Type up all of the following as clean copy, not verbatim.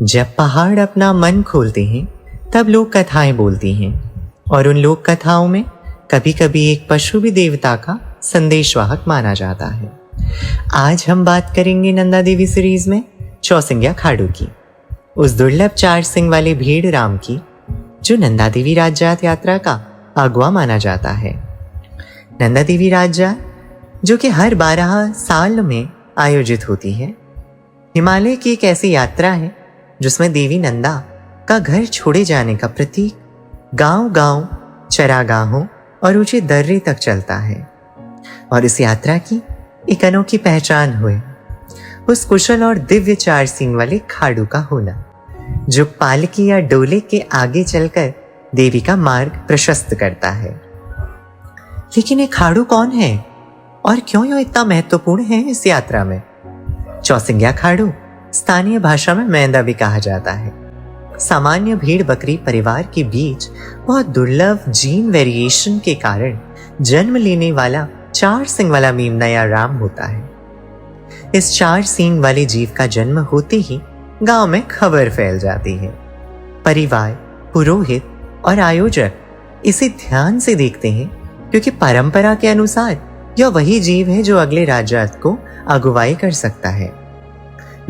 जब पहाड़ अपना मन खोलते हैं तब लोक कथाएं बोलती हैं, और उन लोक कथाओं में कभी कभी एक पशु भी देवता का संदेशवाहक माना जाता है। आज हम बात करेंगे नंदा देवी सीरीज में चौसिंग्या खाड़ू की, उस दुर्लभ 4 सिंह वाले भीड़ राम की जो नंदा देवी राजजात यात्रा का अगुआ माना जाता है। नंदा देवी राजजात जो कि हर 12 साल में आयोजित होती है, हिमालय की एक ऐसी यात्रा है जिसमें देवी नंदा का घर छोड़े जाने का प्रतीक गांव-गांव, चरागाहों और ऊंचे दर्रे तक चलता है। और इस यात्रा की एक अनोखी पहचान हुए उस कुशल और दिव्य 4 सींग वाले खाड़ू का होना, जो पालकी या डोले के आगे चलकर देवी का मार्ग प्रशस्त करता है। लेकिन ये खाड़ू कौन है और क्यों यह इतना महत्वपूर्ण है इस यात्रा में? चौसिंग्या खाड़ू स्थानीय भाषा में मैंदा भी कहा जाता है। सामान्य भेड़ बकरी परिवार के बीच बहुत दुर्लभ जीन वेरिएशन के कारण जन्म लेने वाला 4 सिंग वाला मेमना या राम होता है। इस 4 सींग वाले जीव का जन्म होते ही गांव में खबर फैल जाती है। परिवार, पुरोहित और आयोजक इसे ध्यान से देखते हैं, क्योंकि परंपरा के अनुसार यह वही जीव है जो अगले राजजात को अगुवाई कर सकता है।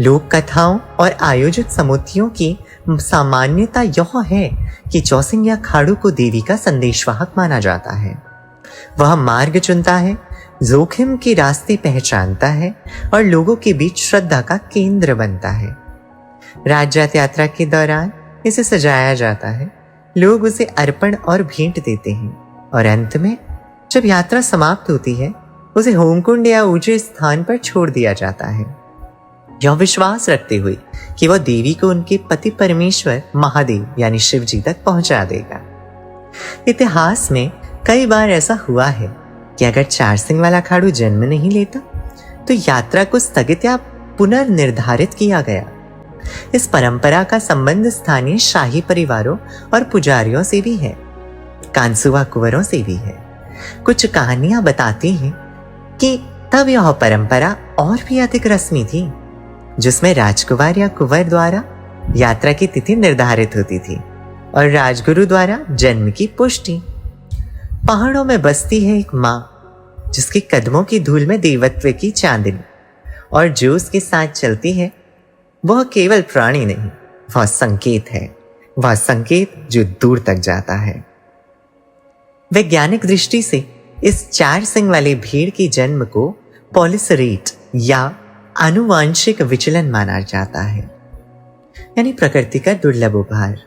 लोक कथाओं और आयोजित समितियों की सामान्यता यह है कि चौसिंग्या खाड़ू को देवी का संदेशवाहक माना जाता है। वह मार्ग चुनता है, जोखिम के रास्ते पहचानता है और लोगों के बीच श्रद्धा का केंद्र बनता है। राजजात यात्रा के दौरान इसे सजाया जाता है, लोग उसे अर्पण और भेंट देते हैं, और अंत में जब यात्रा समाप्त होती है उसे होमकुंड या ऊंचे स्थान पर छोड़ दिया जाता है, यह विश्वास रखते हुए कि वह देवी को उनके पति परमेश्वर महादेव यानी शिव जी तक पहुंचा देगा। इतिहास में कई बार ऐसा हुआ है कि अगर 4 सिंग वाला खाड़ू जन्म नहीं लेता तो यात्रा को स्थगित या पुनर्निर्धारित किया गया। इस परंपरा का संबंध स्थानीय शाही परिवारों और पुजारियों से भी है, कांसुआ कुंवरों से भी है। कुछ कहानियां बताती हैं कि तब यह परंपरा और भी अधिक रस्मी थी, जिसमें राजकुमार या कुंवर द्वारा यात्रा की तिथि निर्धारित होती थी और राजगुरु द्वारा जन्म की पुष्टि। पहाड़ों में बसती है एक माँ जिसके कदमों की धूल में देवत्व की चांदनी, और जो उसके साथ चलती है वह केवल प्राणी नहीं, वह संकेत है, वह संकेत जो दूर तक जाता है। वैज्ञानिक दृष्टि से इस 4 सिंग वाले भीड़ के जन्म को पॉलिसरेट या आनुवांशिक विचलन माना जाता है, यानी प्रकृति का दुर्लभ उपहार।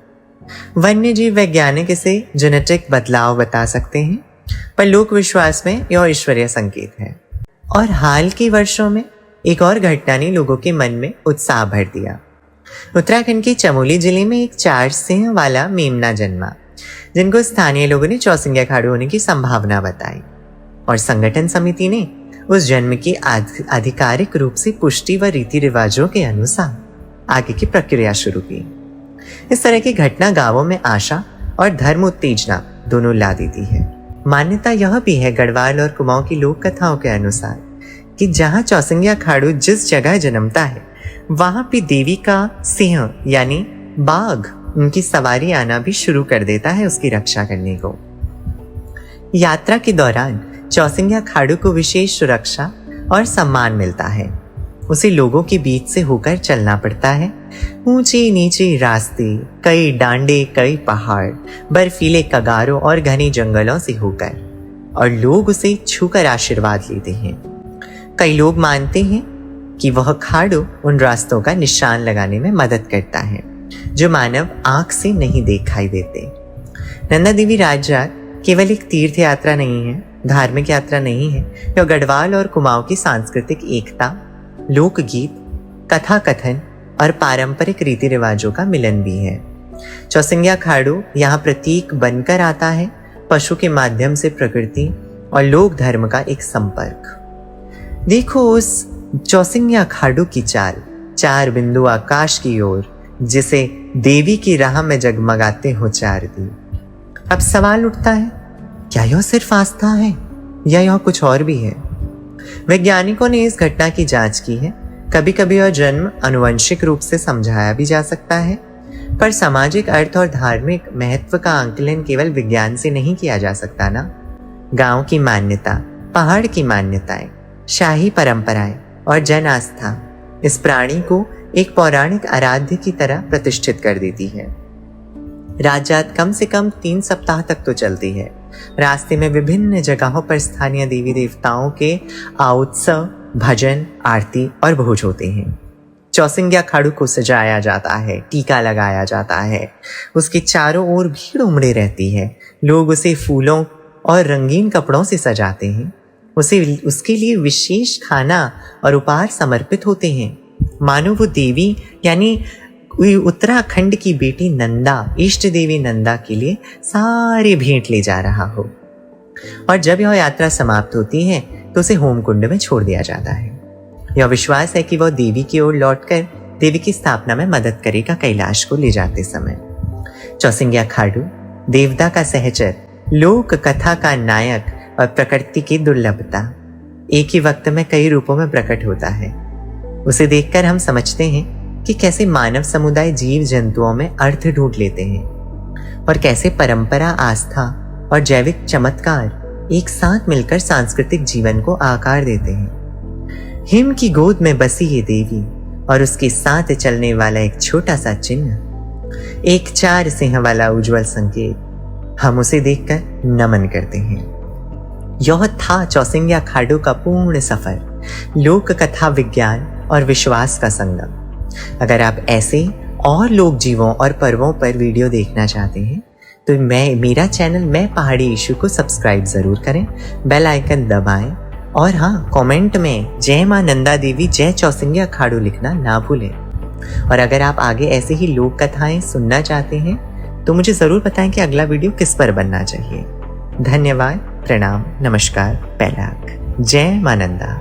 वन्य जीव वैज्ञानिक इसे जेनेटिक बदलाव बता सकते हैं, पर लोक विश्वास में यह ईश्वरीय संकेत है। और हाल के वर्षों में एक और घटना ने लोगों के मन में उत्साह भर दिया। उत्तराखंड के चमोली जिले में एक 4 सिंह वाला मेमना जन्मा, जिनको स्थानीय लोगों ने चौसिंग्या खाड़ू होने की संभावना बताई, और संगठन समिति ने उस जन्म की आधिकारिक रूप से पुष्टि व रीति रिवाजों के अनुसार आगे की प्रक्रिया शुरू की। इस तरह की घटना गांवों में आशा और धर्म उत्तेजना दोनों ला देती है। मान्यता यह भी है गढ़वाल और कुमाऊं की लोक कथाओं के अनुसार कि जहां चौसिंग्या खाड़ू जिस जगह जन्मता है वहां भी देवी का सिंह यानी बाघ उनकी सवारी आना भी शुरू कर देता है उसकी रक्षा करने को। यात्रा के दौरान चौसिंग्या खाड़ू को विशेष सुरक्षा और सम्मान मिलता है। उसे लोगों के बीच से होकर चलना पड़ता है, ऊंचे नीचे रास्ते, कई डांडे, कई पहाड़, बर्फीले कगारों और घने जंगलों से होकर, और लोग उसे छूकर आशीर्वाद लेते हैं। कई लोग मानते हैं कि वह खाड़ू उन रास्तों का निशान लगाने में मदद करता है जो मानव आंख से नहीं दिखाई देते। नंदा देवी राजजात केवल एक तीर्थ यात्रा नहीं है, धार्मिक यात्रा नहीं है, यह गढ़वाल और कुमाऊं की सांस्कृतिक एकता, लोकगीत, कथा कथन और पारंपरिक रीति रिवाजों का मिलन भी है। चौसिंग्या खाड़ू यहाँ प्रतीक बनकर आता है, पशु के माध्यम से प्रकृति और लोक धर्म का एक संपर्क। देखो उस चौसिंग्या खाड़ू की चाल, 4 बिंदु आकाश की ओर, जिसे देवी की राह में जगमगाते हो 4 दीप। अब सवाल उठता है, क्या यह सिर्फ आस्था है या यह कुछ और भी है? वैज्ञानिकों ने इस घटना की जांच की है कभी कभी यह जन्म आनुवंशिक रूप से समझाया भी जा सकता है, पर सामाजिक अर्थ और धार्मिक महत्व का आंकलन केवल विज्ञान से नहीं किया जा सकता ना। गांव की मान्यता, पहाड़ की मान्यताएं, शाही परंपराएं और जन आस्था इस प्राणी को एक पौराणिक आराध्य की तरह प्रतिष्ठित कर देती है। राजजात कम से कम 3 सप्ताह तक तो चलती है। रास्ते में विभिन्न जगहों पर स्थानीय देवी देवताओं के उत्सव, भजन, आरती और भोज होते हैं। चौसिंग्या खाड़ू को सजाया जाता है, टीका लगाया जाता है, उसके चारों ओर भीड़ उमड़े रहती है। लोग उसे फूलों और रंगीन कपड़ों से सजाते हैं। उसके लिए विशेष खाना और उपहार समर्पित होते हैं, मानो वो देवी यानी उत्तराखंड की बेटी नंदा, इष्ट देवी नंदा के लिए सारे भेंट ले जा रहा हो। और जब यह यात्रा समाप्त होती है तो उसे होमकुंड में छोड़ दिया जाता है। यह विश्वास है कि वह देवी की ओर लौटकर देवी की स्थापना में मदद करेगा कैलाश को ले जाते समय। चौसिंग्या खाड़ू देवता का सहचर, लोक कथा का नायक और प्रकृति की दुर्लभता एक ही वक्त में कई रूपों में प्रकट होता है। उसे देखकर हम समझते हैं कि कैसे मानव समुदाय जीव जंतुओं में अर्थ ढूंढ लेते हैं और कैसे परंपरा, आस्था और जैविक चमत्कार एक साथ मिलकर सांस्कृतिक जीवन को आकार देते हैं। हिम की गोद में बसी ये देवी और उसके साथ चलने वाला एक छोटा सा चिन्ह, एक 4 सिंह वाला उज्जवल संकेत, हम उसे देखकर नमन करते हैं। यह था चौसिंग्या खाड़ू का पूर्ण सफर, लोक कथा, विज्ञान और विश्वास का संगम। अगर आप ऐसे और लोक जीवों और पर्वों पर वीडियो देखना चाहते हैं तो मेरा चैनल मैं पहाड़ी इशू को सब्सक्राइब जरूर करें, बेल आइकन दबाएं और हाँ, कमेंट में जय मां नंदा देवी, जय चौसिंग्या खाड़ू लिखना ना भूलें। और अगर आप आगे ऐसे ही लोक कथाएं सुनना चाहते हैं तो मुझे ज़रूर बताएं कि अगला वीडियो किस पर बनना चाहिए। धन्यवाद, प्रणाम, नमस्कार, पैलाक, जय मां नंदा।